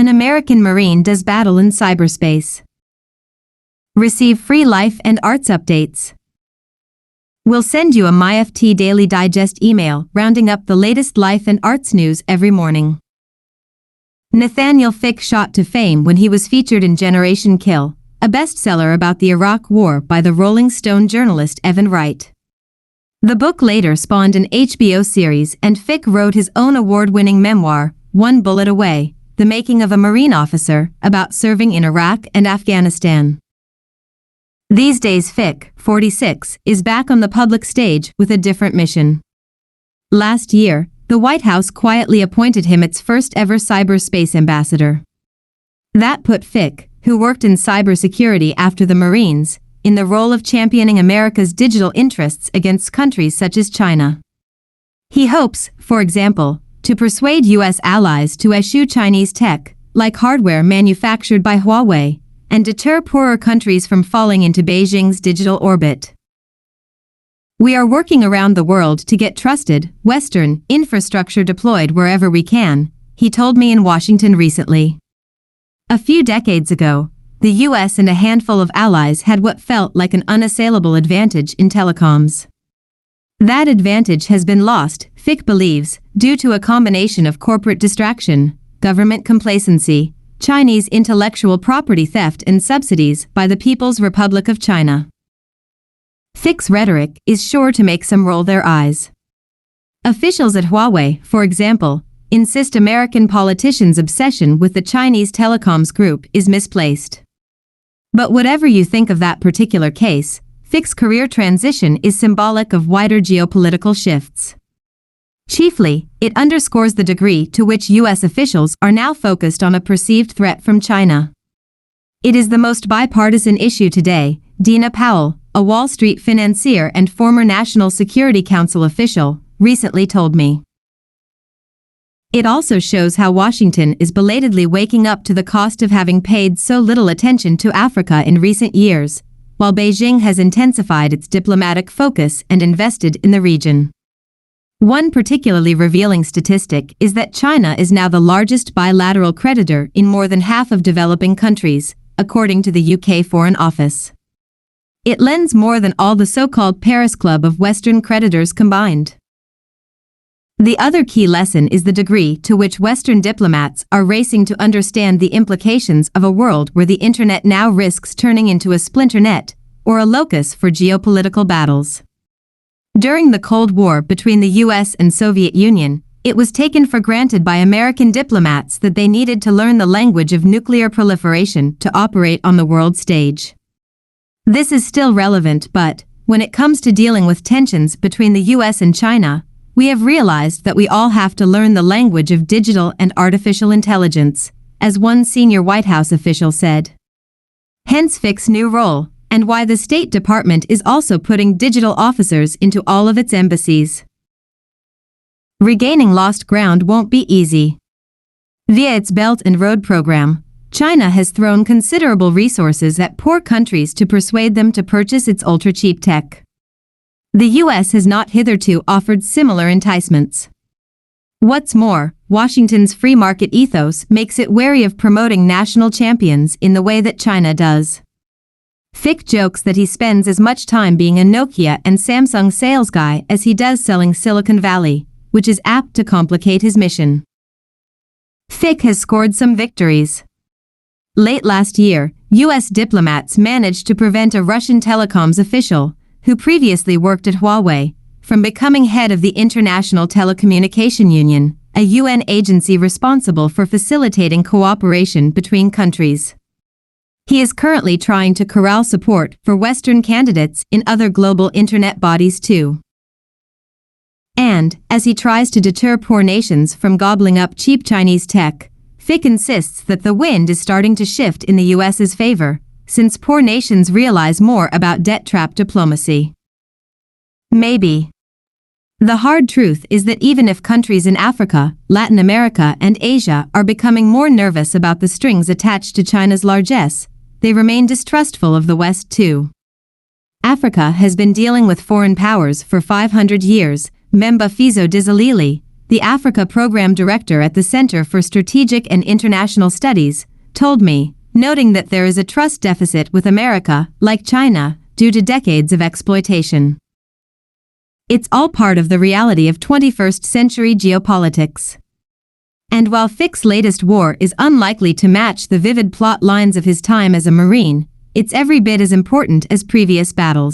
An American Marine does battle in cyberspace. Receive free life and arts updates. We'll send you a MyFT Daily Digest email rounding up the latest life and arts news every morning. Nathaniel Fick shot to fame when he was featured in Generation Kill, a bestseller about the Iraq War by the Rolling Stone journalist Evan Wright. The book later spawned an HBO series, and Fick wrote his own award-winning memoir, One Bullet Away, The Making of a Marine Officer, about serving in Iraq and Afghanistan. These days Fick, 46, is back on the public stage with a different mission. Last year, the White House quietly appointed him its first-ever cyberspace ambassador. That put Fick, who worked in cybersecurity after the Marines, in the role of championing America's digital interests against countries such as China. He hopes, for example, to persuade U.S. allies to eschew Chinese tech, like hardware manufactured by Huawei, and deter poorer countries from falling into Beijing's digital orbit. We are working around the world to get trusted, Western infrastructure deployed wherever we can, he told me in Washington recently. A few decades ago, the U.S. and a handful of allies had what felt like an unassailable advantage in telecoms. That advantage has been lost, Fick believes, due to a combination of corporate distraction, government complacency, Chinese intellectual property theft and subsidies by the People's Republic of China. Fick's rhetoric is sure to make some roll their eyes. Officials at Huawei, for example, insist American politicians' obsession with the Chinese telecoms group is misplaced. But whatever you think of that particular case, Fick's career transition is symbolic of wider geopolitical shifts. Chiefly, it underscores the degree to which U.S. officials are now focused on a perceived threat from China. It is the most bipartisan issue today, Dina Powell, a Wall Street financier and former National Security Council official, recently told me. It also shows how Washington is belatedly waking up to the cost of having paid so little attention to Africa in recent years, while Beijing has intensified its diplomatic focus and invested in the region. One particularly revealing statistic is that China is now the largest bilateral creditor in more than half of developing countries, according to the UK Foreign Office. It lends more than all the so-called Paris Club of Western creditors combined. The other key lesson is the degree to which Western diplomats are racing to understand the implications of a world where the internet now risks turning into a splinter net, or a locus for geopolitical battles. During the Cold War between the US and Soviet Union, it was taken for granted by American diplomats that they needed to learn the language of nuclear proliferation to operate on the world stage. This is still relevant, but, when it comes to dealing with tensions between the US and China, we have realized that we all have to learn the language of digital and artificial intelligence, as one senior White House official said. Hence Fick's new role, and why the State Department is also putting digital officers into all of its embassies. Regaining lost ground won't be easy. Via its Belt and Road program, China has thrown considerable resources at poor countries to persuade them to purchase its ultra-cheap tech. The U.S. has not hitherto offered similar enticements. What's more, Washington's free market ethos makes it wary of promoting national champions in the way that China does. Fick jokes that he spends as much time being a Nokia and Samsung sales guy as he does selling Silicon Valley, which is apt to complicate his mission. Fick has scored some victories. Late last year, U.S. diplomats managed to prevent a Russian telecoms official, who previously worked at Huawei, from becoming head of the International Telecommunication Union, a UN agency responsible for facilitating cooperation between countries. He is currently trying to corral support for Western candidates in other global internet bodies too. And, as he tries to deter poor nations from gobbling up cheap Chinese tech, Fick insists that the wind is starting to shift in the US's favor, since poor nations realize more about debt trap diplomacy. Maybe. The hard truth is that even if countries in Africa, Latin America, and Asia are becoming more nervous about the strings attached to China's largesse, they remain distrustful of the West too. Africa has been dealing with foreign powers for 500 years, Memba Fizo Dizalili, the Africa Program Director at the Center for Strategic and International Studies, told me, noting that there is a trust deficit with America, like China, due to decades of exploitation. It's all part of the reality of 21st century geopolitics. And while Fick's latest war is unlikely to match the vivid plot lines of his time as a Marine, it's every bit as important as previous battles.